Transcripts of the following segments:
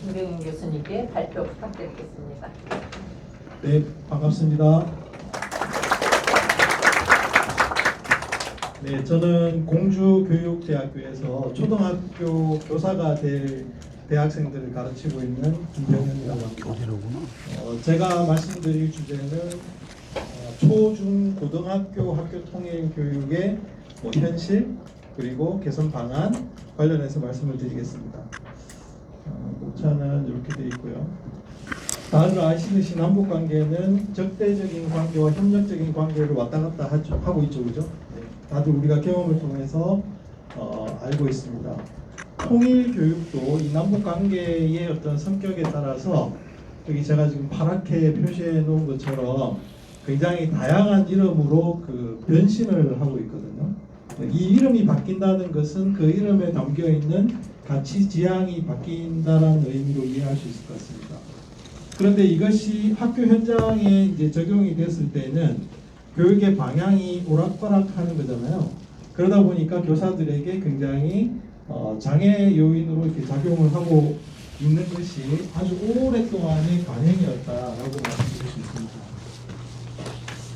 김병인 교수님께 발표 부탁드리겠습니다. 네, 반갑습니다. 네, 저는 공주교육대학교에서 초등학교 교사가 될 대학생들을 가르치고 있는 김병현이라고 합니다. 제가 말씀드릴 주제는 초, 중, 고등학교 학교 통일 교육의 현실 그리고 개선 방안 관련해서 말씀을 드리겠습니다. 목차는 이렇게 되어 있고요. 다들 아시듯이 남북 관계는 적대적인 관계와 협력적인 관계를 왔다 갔다 하고 있죠, 그죠? 네, 다들 우리가 경험을 통해서 알고 있습니다. 통일 교육도 이 남북 관계의 어떤 성격에 따라서 여기 제가 지금 파랗게 표시해 놓은 것처럼 굉장히 다양한 이름으로 변신을 하고 있거든요. 이 이름이 바뀐다는 것은 그 이름에 담겨 있는 가치 지향이 바뀐다는 의미로 이해할 수 있을 것 같습니다. 그런데 이것이 학교 현장에 이제 적용이 됐을 때는 교육의 방향이 오락가락하는 거잖아요. 그러다 보니까 교사들에게 굉장히 장애 요인으로 이렇게 작용을 하고 있는 것이 아주 오랫동안의 관행이었다라고 말씀드릴 수 있습니다.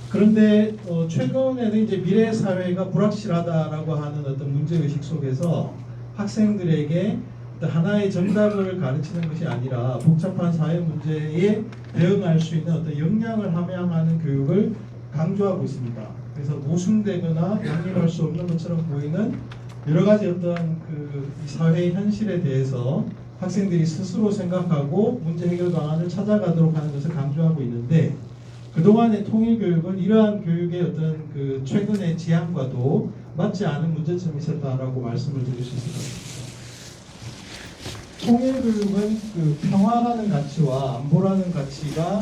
그런데 최근에는 이제 미래 사회가 불확실하다라고 하는 어떤 문제 의식 속에서 학생들에게 하나의 정답을 가르치는 것이 아니라 복잡한 사회 문제에 대응할 수 있는 어떤 역량을 함양하는 교육을 강조하고 있습니다. 그래서 모순되거나 양립할 수 없는 것처럼 보이는 여러 가지 어떤 이 사회 현실에 대해서 학생들이 스스로 생각하고 문제 해결 방안을 찾아가도록 하는 것을 강조하고 있는데, 그동안의 통일교육은 이러한 교육의 어떤 최근의 지향과도 맞지 않은 문제점이 있었다라고 말씀을 드릴 수 있을 것 같습니다. 통일교육은 평화라는 가치와 안보라는 가치가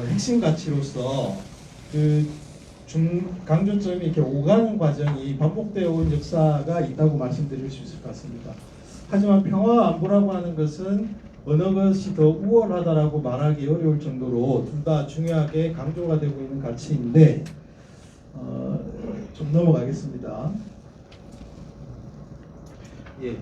핵심 가치로서 강조점이 이렇게 오가는 과정이 반복되어 온 역사가 있다고 말씀드릴 수 있을 것 같습니다. 하지만 평화와 안보라고 하는 것은 어느 것이 더 우월하다라고 말하기 어려울 정도로 둘 다 중요하게 강조가 되고 있는 가치인데, 좀 넘어가겠습니다. 예.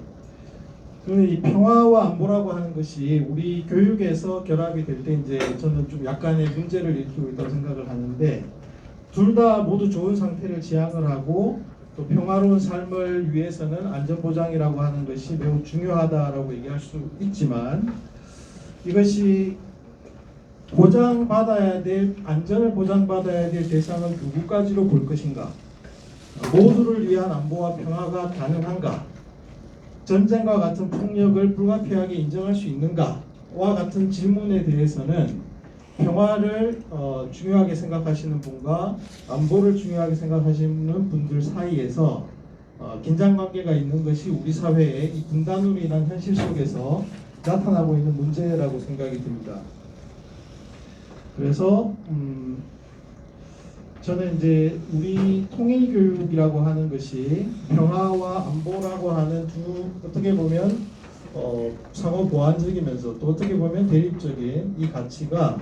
이 평화와 안보라고 하는 것이 우리 교육에서 결합이 될 때 이제 저는 좀 약간의 문제를 일으키고 있다고 생각을 하는데, 둘 다 모두 좋은 상태를 지향을 하고 또 평화로운 삶을 위해서는 안전보장이라고 하는 것이 매우 중요하다라고 얘기할 수 있지만, 이것이 안전을 보장받아야 될 대상을 누구까지로 볼 것인가, 모두를 위한 안보와 평화가 가능한가, 전쟁과 같은 폭력을 불가피하게 인정할 수 있는가와 같은 질문에 대해서는 평화를 중요하게 생각하시는 분과 안보를 중요하게 생각하시는 분들 사이에서 긴장관계가 있는 것이 우리 사회의 이 분단으로 인한 현실 속에서 나타나고 있는 문제라고 생각이 듭니다. 그래서 저는 이제 우리 통일교육이라고 하는 것이 평화와 안보라고 하는 어떻게 보면 상호 보완적이면서 또 어떻게 보면 대립적인 이 가치가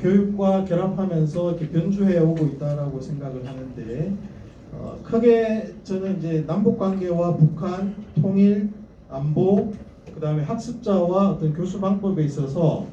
교육과 결합하면서 이렇게 변주해 오고 있다라고 생각을 하는데, 크게 저는 이제 남북 관계와 북한, 통일, 안보, 그다음에 학습자와 어떤 교수 방법에 있어서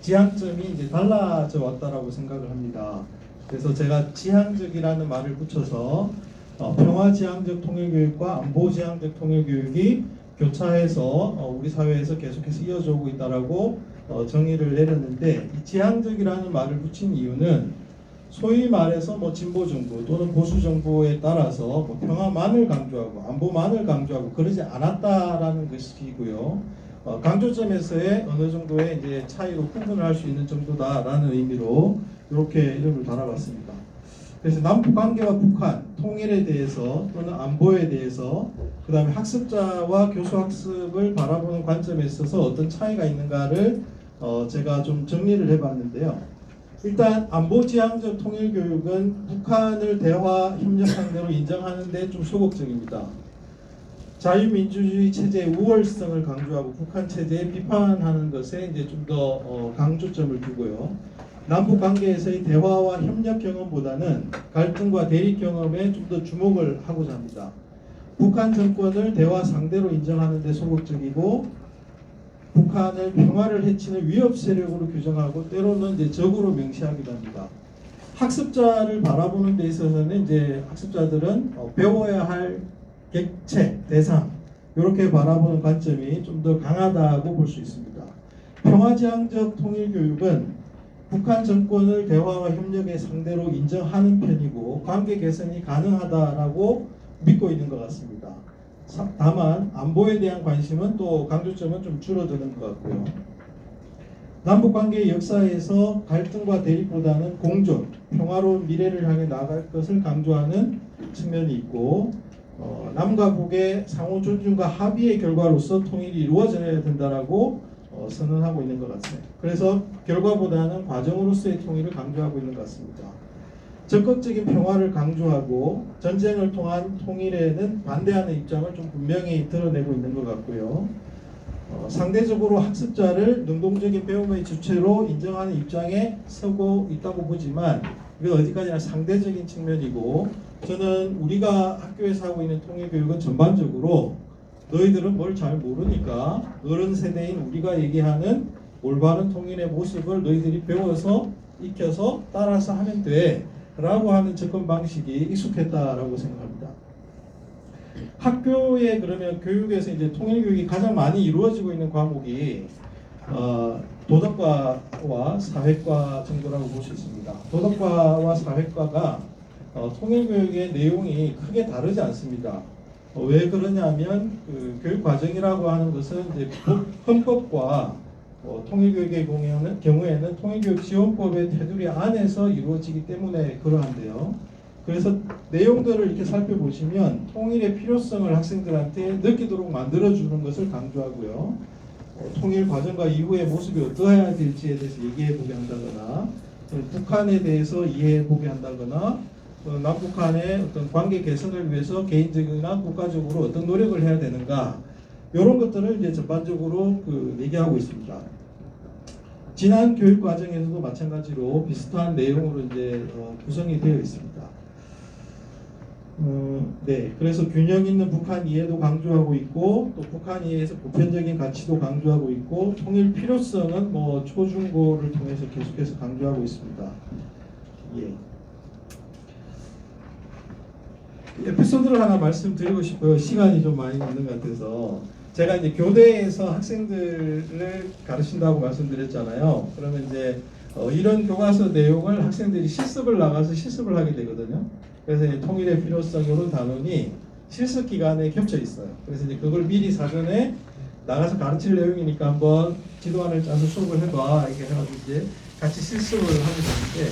지향점이 이제 달라져 왔다라고 생각을 합니다. 그래서 제가 지향적이라는 말을 붙여서 평화지향적 통일교육과 안보지향적 통일교육이 교차해서 우리 사회에서 계속해서 이어져 오고 있다라고 정의를 내렸는데, 이 지향적이라는 말을 붙인 이유는 소위 말해서 진보 정부 또는 보수 정부에 따라서 평화만을 강조하고 안보만을 강조하고 그러지 않았다라는 것이고요. 강조점에서의 어느 정도의 이제 차이로 구분을 할 수 있는 정도다라는 의미로 이렇게 이름을 달아봤습니다. 그래서 남북 관계와 북한, 통일에 대해서 또는 안보에 대해서, 그 다음에 학습자와 교수 학습을 바라보는 관점에 있어서 어떤 차이가 있는가를 제가 좀 정리를 해봤는데요. 일단 안보지향적 통일교육은 북한을 대화 협력 상대로 인정하는 데 좀 소극적입니다. 자유민주주의 체제의 우월성을 강조하고 북한 체제에 비판하는 것에 이제 좀 더 강조점을 두고요. 남북 관계에서의 대화와 협력 경험보다는 갈등과 대립 경험에 좀 더 주목을 하고자 합니다. 북한 정권을 대화 상대로 인정하는 데 소극적이고, 북한을 평화를 해치는 위협 세력으로 규정하고 때로는 이제 적으로 명시하기도 합니다. 학습자를 바라보는 데 있어서는 이제 학습자들은 배워야 할 객체, 대상 이렇게 바라보는 관점이 좀 더 강하다고 볼 수 있습니다. 평화지향적 통일교육은 북한 정권을 대화와 협력의 상대로 인정하는 편이고 관계 개선이 가능하다라고 믿고 있는 것 같습니다. 다만 안보에 대한 관심은 또 강조점은 좀 줄어드는 것 같고요. 남북관계의 역사에서 갈등과 대립보다는 공존, 평화로운 미래를 향해 나아갈 것을 강조하는 측면이 있고 남과 북의 상호 존중과 합의의 결과로서 통일이 이루어져야 된다라고 선언하고 있는 것 같습니다. 그래서 결과보다는 과정으로서의 통일을 강조하고 있는 것 같습니다. 적극적인 평화를 강조하고 전쟁을 통한 통일에는 반대하는 입장을 좀 분명히 드러내고 있는 것 같고요. 상대적으로 학습자를 능동적인 배움의 주체로 인정하는 입장에 서고 있다고 보지만 이건 어디까지나 상대적인 측면이고 저는 우리가 학교에서 하고 있는 통일교육은 전반적으로 너희들은 뭘 잘 모르니까 어른 세대인 우리가 얘기하는 올바른 통일의 모습을 너희들이 배워서 익혀서 따라서 하면 돼 라고 하는 접근 방식이 익숙했다라고 생각합니다. 학교에 그러면 교육에서 이제 통일교육이 가장 많이 이루어지고 있는 과목이 도덕과와 사회과 정도라고 볼 수 있습니다. 도덕과와 사회과가 통일교육의 내용이 크게 다르지 않습니다. 왜 그러냐면 그 교육 과정이라고 하는 것은 이제 헌법과 통일교육의 경우에는 통일교육지원법의 테두리 안에서 이루어지기 때문에 그러한데요. 그래서 내용들을 이렇게 살펴보시면 통일의 필요성을 학생들한테 느끼도록 만들어주는 것을 강조하고요. 통일 과정과 이후의 모습이 어떠해야 될지에 대해서 얘기해보게 한다거나 북한에 대해서 이해해보게 한다거나 남북한의 어떤 관계 개선을 위해서 개인적이나 국가적으로 어떤 노력을 해야 되는가 이런 것들을 이제 전반적으로 얘기하고 있습니다. 지난 교육 과정에서도 마찬가지로 비슷한 내용으로 이제 구성이 되어 있습니다. 네, 그래서 균형 있는 북한 이해도 강조하고 있고 또 북한 이해에서 보편적인 가치도 강조하고 있고 통일 필요성은 뭐 초중고를 통해서 계속해서 강조하고 있습니다. 예. 에피소드를 하나 말씀드리고 싶어요. 시간이 좀 많이 있는 것 같아서 제가 이제 교대에서 학생들을 가르친다고 말씀드렸잖아요. 그러면 이제 이런 교과서 내용을 학생들이 실습을 나가서 실습을 하게 되거든요. 그래서 이제 통일의 필요성 이런 단원이 실습 기간에 겹쳐 있어요. 그래서 이제 그걸 미리 사전에 나가서 가르칠 내용이니까 한번 지도안을 짜서 수업을 해봐 이렇게 해가지고 이제 같이 실습을 하게 되는데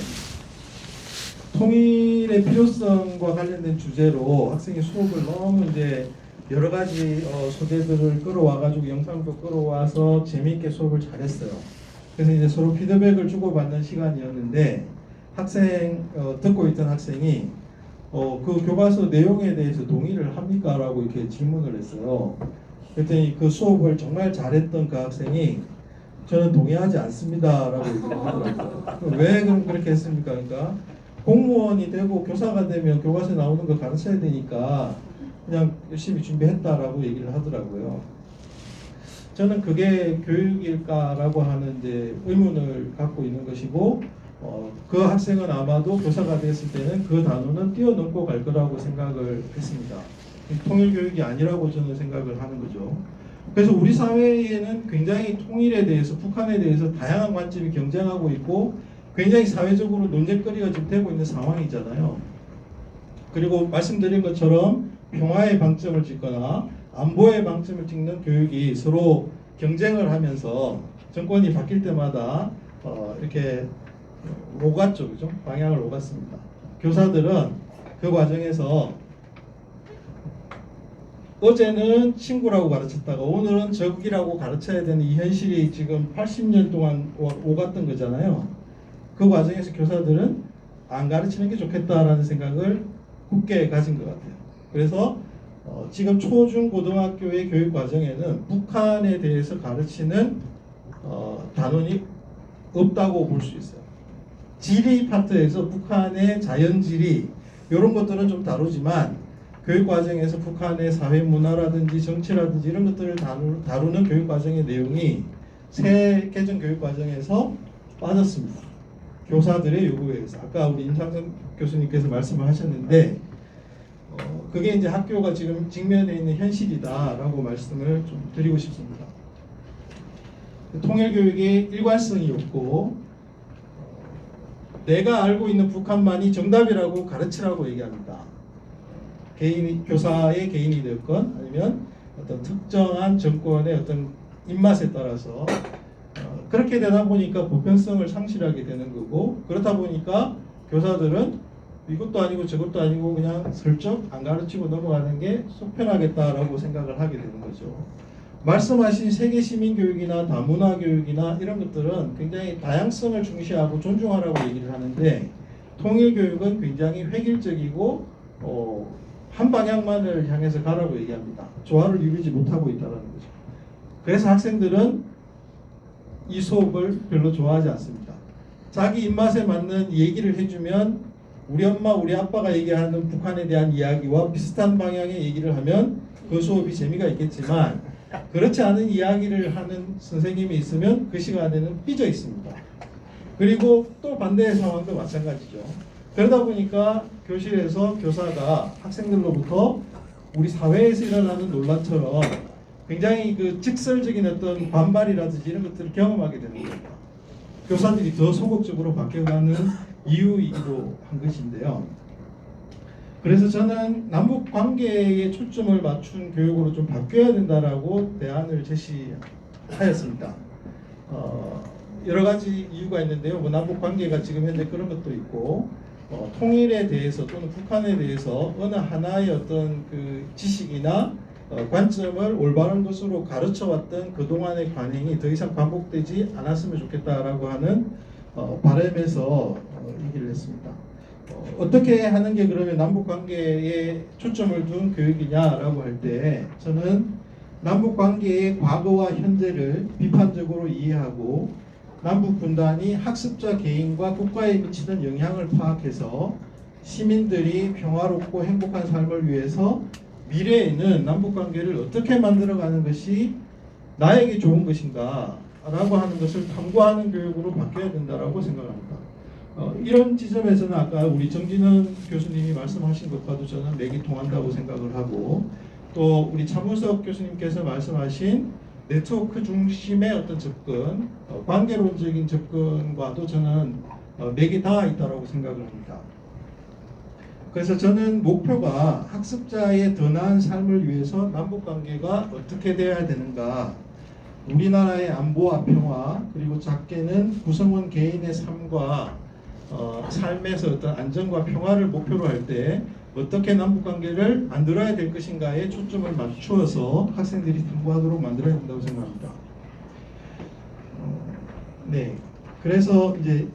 통일의 필요성과 관련된 주제로 학생이 수업을 너무 이제 여러 가지 소재들을 끌어와가지고 영상도 끌어와서 재미있게 수업을 잘했어요. 그래서 이제 서로 피드백을 주고받는 시간이었는데 듣고 있던 학생이 그 교과서 내용에 대해서 동의를 합니까? 라고 이렇게 질문을 했어요. 그랬더니 그 수업을 정말 잘했던 그 학생이 저는 동의하지 않습니다. 라고 얘기를 하더라고요. 왜 그럼 그렇게 했습니까? 그러니까 공무원이 되고 교사가 되면 교과서에 나오는 거 가르쳐야 되니까 그냥 열심히 준비했다라고 얘기를 하더라고요. 저는 그게 교육일까라고 하는 이제 의문을 갖고 있는 것이고 그 학생은 아마도 교사가 됐을 때는 그 단어는 뛰어넘고 갈 거라고 생각을 했습니다. 통일교육이 아니라고 저는 생각을 하는 거죠. 그래서 우리 사회에는 굉장히 통일에 대해서 북한에 대해서 다양한 관점이 경쟁하고 있고 굉장히 사회적으로 논쟁거리가 지금 되고 있는 상황이잖아요. 그리고 말씀드린 것처럼 평화의 방점을 찍거나 안보의 방점을 찍는 교육이 서로 경쟁을 하면서 정권이 바뀔 때마다 이렇게 오갔죠, 그죠? 방향을 오갔습니다. 교사들은 그 과정에서 어제는 친구라고 가르쳤다가 오늘은 적이라고 가르쳐야 되는 이 현실이 지금 80년 동안 오갔던 거잖아요. 그 과정에서 교사들은 안 가르치는 게 좋겠다라는 생각을 굳게 가진 것 같아요. 그래서 지금 초중고등학교의 교육 과정에는 북한에 대해서 가르치는 단원이 없다고 볼 수 있어요. 지리 파트에서 북한의 자연지리 이런 것들은 좀 다루지만 교육 과정에서 북한의 사회 문화라든지 정치라든지 이런 것들을 다루는 교육 과정의 내용이 새 개정 교육 과정에서 빠졌습니다. 교사들의 요구에 의해서. 아까 우리 임상선 교수님께서 말씀을 하셨는데 그게 이제 학교가 지금 직면해 있는 현실이다라고 말씀을 좀 드리고 싶습니다. 통일교육의 일관성이 없고 내가 알고 있는 북한만이 정답이라고 가르치라고 얘기합니다. 교사의 개인이 되었건 아니면 어떤 특정한 정권의 어떤 입맛에 따라서 그렇게 되다 보니까 보편성을 상실하게 되는 거고, 그렇다 보니까 교사들은 이것도 아니고 저것도 아니고 그냥 슬쩍 안 가르치고 넘어가는 게 속편하겠다라고 생각을 하게 되는 거죠. 말씀하신 세계 시민 교육이나 다문화 교육이나 이런 것들은 굉장히 다양성을 중시하고 존중하라고 얘기를 하는데, 통일 교육은 굉장히 획일적이고 한 방향만을 향해서 가라고 얘기합니다. 조화를 이루지 못하고 있다는 거죠. 그래서 학생들은 이 수업을 별로 좋아하지 않습니다. 자기 입맛에 맞는 얘기를 해주면 우리 엄마 우리 아빠가 얘기하는 북한에 대한 이야기와 비슷한 방향의 얘기를 하면 그 수업이 재미가 있겠지만, 그렇지 않은 이야기를 하는 선생님이 있으면 그 시간에는 삐져 있습니다. 그리고 또 반대의 상황도 마찬가지죠. 그러다 보니까 교실에서 교사가 학생들로부터 우리 사회에서 일어나는 논란처럼 굉장히 그 직설적인 어떤 반발이라든지 이런 것들을 경험하게 되는 겁니다. 교사들이 더 소극적으로 바뀌어가는 이유이기도 한 것인데요. 그래서 저는 남북 관계에 초점을 맞춘 교육으로 좀 바뀌어야 된다라고 대안을 제시하였습니다. 여러 가지 이유가 있는데요. 뭐 남북 관계가 지금 현재 그런 것도 있고, 통일에 대해서 또는 북한에 대해서 어느 하나의 어떤 그 지식이나 관점을 올바른 것으로 가르쳐왔던 그동안의 관행이 더 이상 반복되지 않았으면 좋겠다라고 하는 바람에서 얘기를 했습니다. 어떻게 하는 게 그러면 남북관계에 초점을 둔 교육이냐라고 할 때, 저는 남북관계의 과거와 현재를 비판적으로 이해하고 남북분단이 학습자 개인과 국가에 미치는 영향을 파악해서 시민들이 평화롭고 행복한 삶을 위해서 미래에는 남북관계를 어떻게 만들어가는 것이 나에게 좋은 것인가 라고 하는 것을 탐구하는 교육으로 바뀌어야 된다고 생각합니다. 이런 지점에서는 아까 우리 정진원 교수님이 말씀하신 것과도 저는 맥이 통한다고 생각을 하고, 또 우리 차문석 교수님께서 말씀하신 네트워크 중심의 어떤 접근, 관계론적인 접근과도 저는 맥이 닿아 있다고 생각을 합니다. 그래서 저는 목표가 학습자의 더 나은 삶을 위해서 남북관계가 어떻게 되어야 되는가, 우리나라의 안보와 평화, 그리고 작게는 구성원 개인의 삶과 삶에서 어떤 안정과 평화를 목표로 할 때 어떻게 남북관계를 만들어야 될 것인가에 초점을 맞추어서 학생들이 탐구하도록 만들어야 된다고 생각합니다. 네, 그래서 이제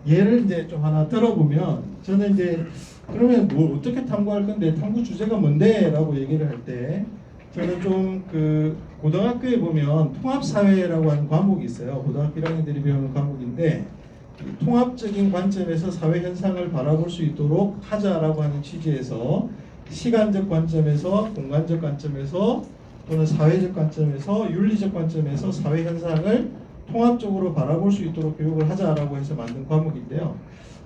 예를 이제 좀 하나 들어보면, 저는 이제 그러면 뭘 어떻게 탐구할 건데 탐구 주제가 뭔데라고 얘기를 할 때, 저는 좀 그 고등학교에 보면 통합사회라고 하는 과목이 있어요. 고등학교 1학년들이 배우는 과목인데, 통합적인 관점에서 사회 현상을 바라볼 수 있도록 하자라고 하는 취지에서 시간적 관점에서, 공간적 관점에서, 또는 사회적 관점에서, 윤리적 관점에서 사회 현상을 통합적으로 바라볼 수 있도록 교육을 하자라고 해서 만든 과목인데요.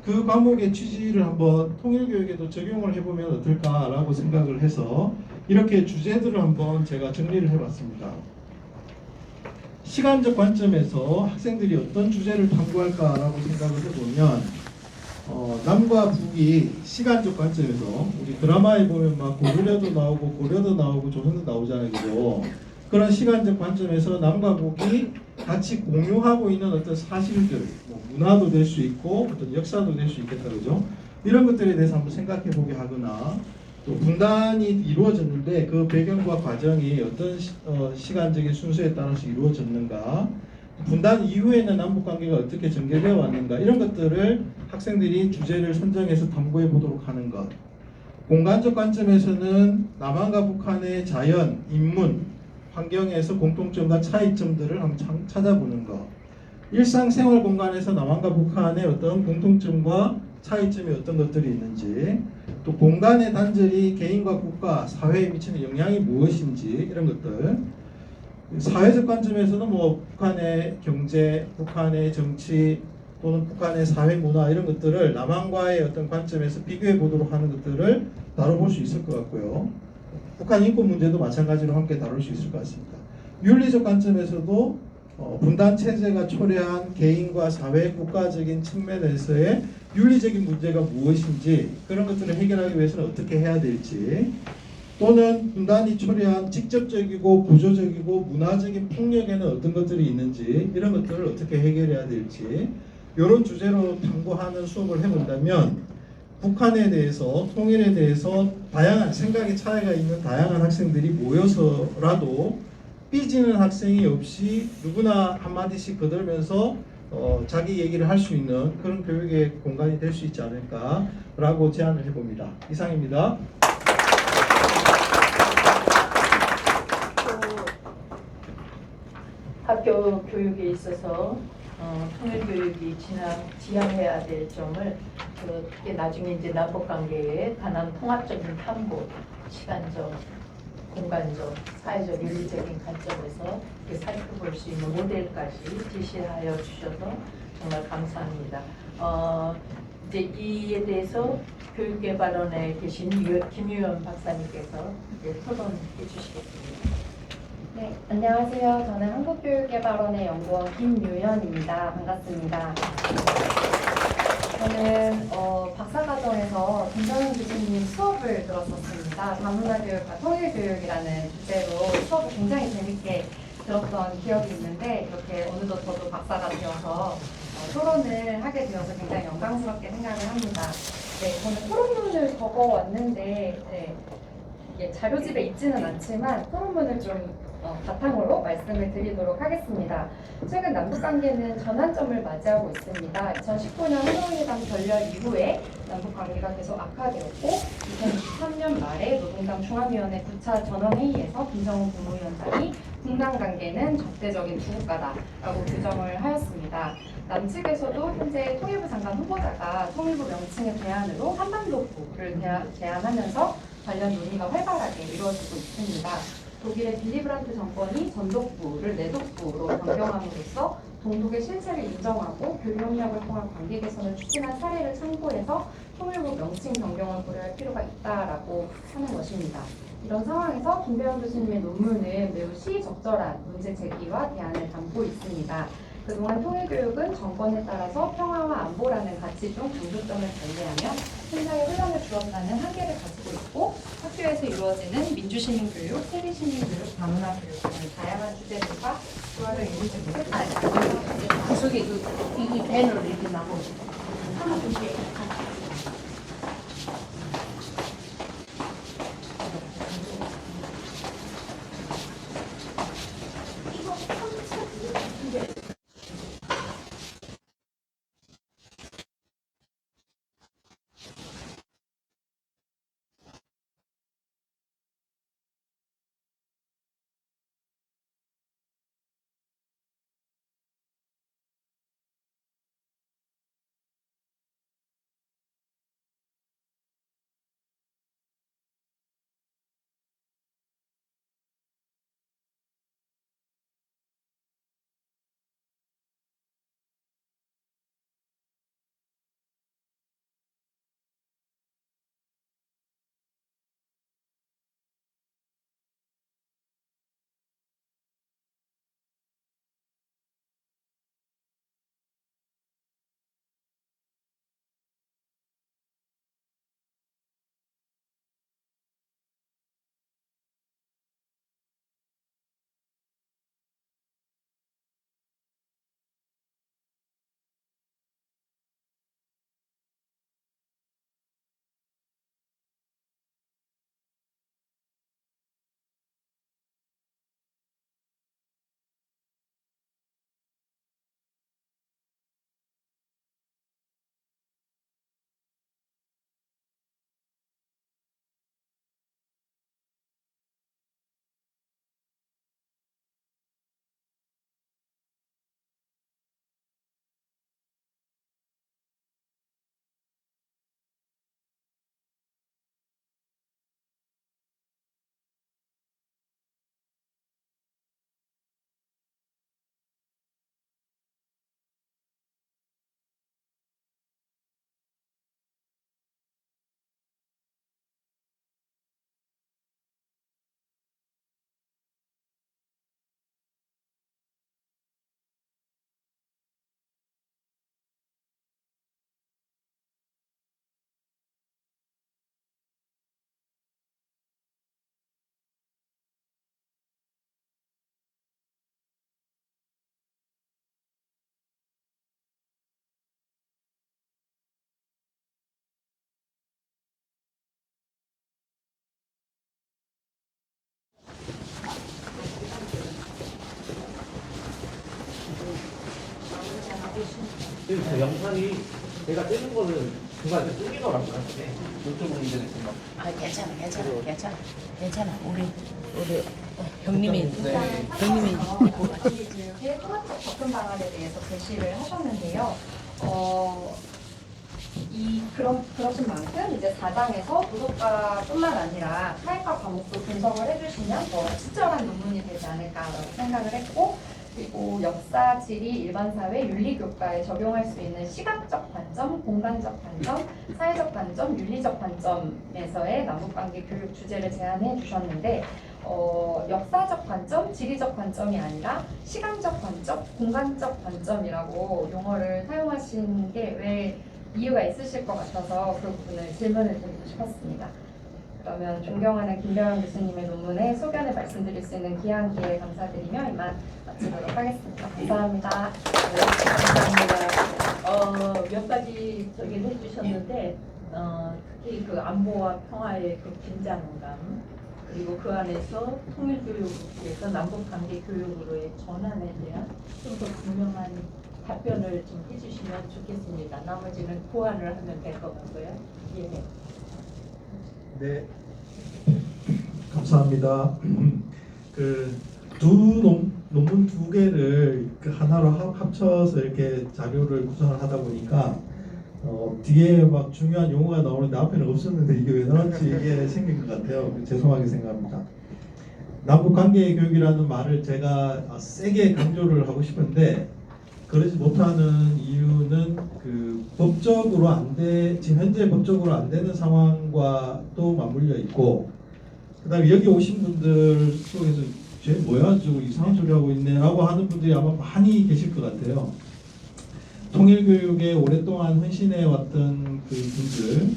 그 과목의 취지를 한번 통일교육에도 적용을 해보면 어떨까라고 생각을 해서 이렇게 주제들을 한번 제가 정리를 해봤습니다. 시간적 관점에서 학생들이 어떤 주제를 탐구할까라고 생각을 해보면, 남과 북이 시간적 관점에서, 우리 드라마에 보면 막 고구려도 나오고 고려도 나오고 조선도 나오잖아요. 그죠? 그런 시간적 관점에서 남과 북이 같이 공유하고 있는 어떤 사실들, 뭐 문화도 될 수 있고 어떤 역사도 될 수 있겠다, 그죠? 이런 것들에 대해서 한번 생각해 보게 하거나, 또 분단이 이루어졌는데 그 배경과 과정이 어떤 시간적인 순서에 따라서 이루어졌는가, 분단 이후에는 남북관계가 어떻게 전개되어 왔는가, 이런 것들을 학생들이 주제를 선정해서 탐구해 보도록 하는 것. 공간적 관점에서는 남한과 북한의 자연, 인문, 환경에서 공통점과 차이점들을 한번 찾아보는 것. 일상생활 공간에서 남한과 북한의 어떤 공통점과 차이점이 어떤 것들이 있는지, 또 공간의 단절이 개인과 국가, 사회에 미치는 영향이 무엇인지 이런 것들. 사회적 관점에서는 뭐 북한의 경제, 북한의 정치 또는 북한의 사회 문화 이런 것들을 남한과의 어떤 관점에서 비교해 보도록 하는 것들을 다뤄볼 수 있을 것 같고요. 북한 인권 문제도 마찬가지로 함께 다룰 수 있을 것 같습니다. 윤리적 관점에서도 분단 체제가 초래한 개인과 사회 국가적인 측면에서의 윤리적인 문제가 무엇인지 그런 것들을 해결하기 위해서는 어떻게 해야 될지 또는 분단이 초래한 직접적이고 구조적이고 문화적인 폭력에는 어떤 것들이 있는지 이런 것들을 어떻게 해결해야 될지 이런 주제로 탐구하는 수업을 해본다면 북한에 대해서 통일에 대해서 다양한 생각의 차이가 있는 다양한 학생들이 모여서라도 삐지는 학생이 없이 누구나 한마디씩 거들면서 자기 얘기를 할 수 있는 그런 교육의 공간이 될 수 있지 않을까라고 제안을 해봅니다. 이상입니다. 학교 교육에 있어서 통일교육이 지향해야 될 점을 특히 나중에 이제 남북관계에 관한 통합적인 탐구, 시간적, 공간적, 사회적, 윤리적인 관점에서 이렇게 살펴볼 수 있는 모델까지 제시하여 주셔서 정말 감사합니다. 이제 이에 대해서 교육개발원에 계신 김유연 박사님께서 토론해 주시겠습니다. 네, 안녕하세요. 저는 한국교육개발원의 연구원 김유연입니다. 반갑습니다. 저는 박사과정에서 김정은 교수님 수업을 들었었습니다. 다문화교육과 통일교육이라는 주제로 수업을 굉장히 재밌게 들었던 기억이 있는데 이렇게 어느덧 저도 박사가 되어서 토론을 하게 되어서 굉장히 영광스럽게 생각을 합니다. 네, 저는 토론문을 적어왔는데 이게 자료집에 있지는 않지만 토론문을 좀 바탕으로 말씀을 드리도록 하겠습니다. 최근 남북관계는 전환점을 맞이하고 있습니다. 2019년 한동회담 결렬 이후에 남북관계가 계속 악화되었고 2023년 말에 노동당 중앙위원회 9차 전원회의에서 김정은 국무위원장이 북남 관계는 적대적인 두 국가다라고 규정을 하였습니다. 남측에서도 현재 통일부 장관 후보자가 통일부 명칭의 제안으로 한반도부를 제안하면서 관련 논의가 활발하게 이루어지고 있습니다. 독일의 빌리 브란트 정권이 전독부를 내독부로 변경함으로써 동독의 실체를 인정하고 교류협력을 통한 관계 개선을 추진한 사례를 참고해서 통일부 명칭 변경을 고려할 필요가 있다라고 하는 것입니다. 이런 상황에서 김배원 교수님의 논문은 매우 시의적절한 문제 제기와 대안을 담고 있습니다. 그동안 통일교육은 정권에 따라서 평화와 안보라는 가치 중 강조점을 달리하며 현장에 혼란을 주었다는 한계를 가지고 있고 학교에서 이루어지는 민주시민교육, 세리시민교육, 다문화교육 등 다양한 주제들과 조화를 이루지 못했다. 그 속에 이 배너를 이렇게 나고 하나 둘씩 근데 저 영상이 내가 찍는 거는 중간에 끊기더라고요. 이쪽으로 이제 됐구나. 아 괜찮아. 우리 형님이 교육의 토마토 접근 방안에 대해서 제시를 하셨는데요. 그러신 만큼 이제 4장에서 도덕과뿐만 아니라 사회과 과목도 분석을 해주시면 더 친절한 논문이 되지 않을까라고 생각을 했고, 그리고 역사, 지리, 일반사회, 윤리교과에 적용할 수 있는 시각적 관점, 공간적 관점, 사회적 관점, 윤리적 관점에서의 남북관계 교육 주제를 제안해 주셨는데, 역사적 관점, 지리적 관점이 아니라 시간적 관점, 공간적 관점이라고 용어를 사용하신 게 왜 이유가 있으실 것 같아서 그 부분을 질문을 드리고 싶었습니다. 그러면 존경하는 김병현 교수님의 논문에 소견을 말씀드릴 수 있는 귀한 기회에 감사드리며 이만 마치도록 하겠습니다. 감사합니다. 네, 감사합니다. 몇 가지 저기를 해주셨는데 특히 그 안보와 평화의 그 긴장감, 그리고 그 안에서 통일교육에서 남북관계 교육으로의 전환에 대한 좀 더 분명한 답변을 좀 해주시면 좋겠습니다. 나머지는 보완을 하면 될 것 같고요. 예. 네, 감사합니다. 그 논문 두 개를 그 하나로 합쳐서 이렇게 자료를 구성을 하다 보니까 뒤에 막 중요한 용어가 나오는데 앞에는 없었는데 이게 왜 나왔지 이게 생긴 것 같아요. 죄송하게 생각합니다. 남북관계 교육이라는 말을 제가 세게 강조를 하고 싶은데 그러지 못하는 이유는 그 법적으로 지금 현재 법적으로 안 되는 상황과 또 맞물려 있고, 그다음에 여기 오신 분들 속에서 쟤 뭐야 저거 이상한 소리 하고 있네라고 하는 분들이 아마 많이 계실 것 같아요. 통일교육에 오랫동안 헌신해 왔던 그 분들,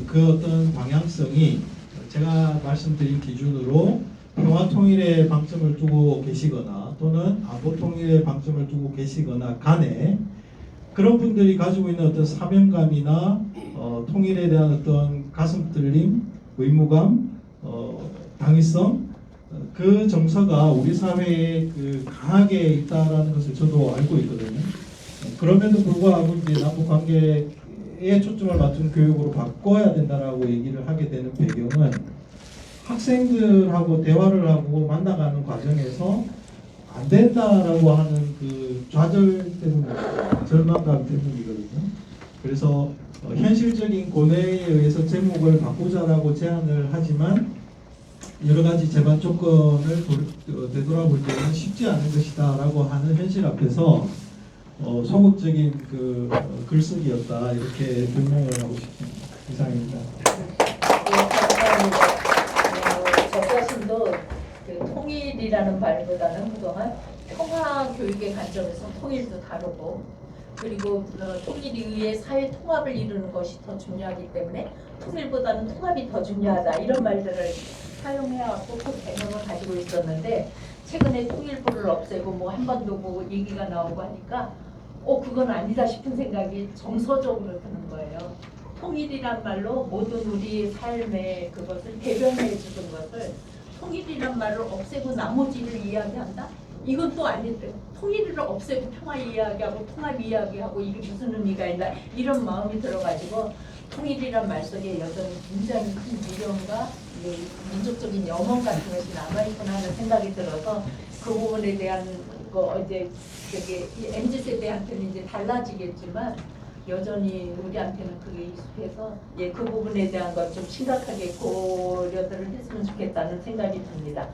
그 어떤 방향성이 제가 말씀드린 기준으로 평화 통일에 방점을 두고 계시거나 또는 안보 통일에 방점을 두고 계시거나 간에 그런 분들이 가지고 있는 어떤 사명감이나 통일에 대한 어떤 가슴 뚫림, 의무감, 당위성, 그 정서가 우리 사회에 그 강하게 있다라는 것을 저도 알고 있거든요. 그럼에도 불구하고 이제 남북 관계에 초점을 맞춘 교육으로 바꿔야 된다라고 얘기를 하게 되는 배경은 학생들하고 대화를 하고 만나가는 과정에서 안 된다라고 하는 그 좌절 때문에, 절망감 때문이거든요. 그래서 현실적인 고뇌에 의해서 제목을 바꾸자라고 제안을 하지만 여러 가지 제반 조건을 되돌아볼 때는 쉽지 않은 것이다라고 하는 현실 앞에서 소극적인 그 글쓰기였다 이렇게 변명을 하고 싶습니다. 이상입니다. 저 자신도 그 통일이라는 말보다는 그동안 평화 교육의 관점에서 통일도 다루고, 그리고 통일에 의해 사회 통합을 이루는 것이 더 중요하기 때문에 통일보다는 통합이 더 중요하다 이런 말들을 사용해왔고 그 개념을 가지고 있었는데, 최근에 통일부를 없애고 뭐 한 번도 뭐 얘기가 나오고 하니까 그건 아니다 싶은 생각이 정서적으로 드는 거예요. 통일이란 말로 모든 우리 삶의 그것을 대변해 주는 것을 통일이란 말을 없애고 나머지를 이야기한다? 이건 또 아닌데, 통일을 없애고 평화 이야기하고 통합 이야기하고 이게 무슨 의미가 있나 이런 마음이 들어가지고 통일이란 말 속에 여전히 굉장히 큰 미련과 민족적인 염원 같은 것이 남아있구나 하는 생각이 들어서 그 부분에 대한 거 이제 MZ세대한테는 이제 달라지겠지만 여전히 우리한테는 그게 익숙해서 그 부분에 대한 것 좀 심각하게 고려들을 했으면 좋겠다는 생각이 듭니다.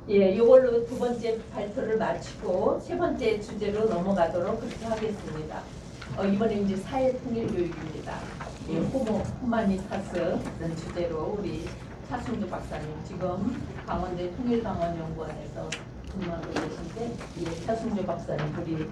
이걸로 두 번째 발표를 마치고 세 번째 주제로 넘어가도록 그렇게 하겠습니다. 이번에 이제 사회통일교육입니다. 호모후마니타스라는 주제로 우리 차순주 박사님 지금 강원대 통일강원연구원에서 근무하고 계신데 차순주 박사님 우리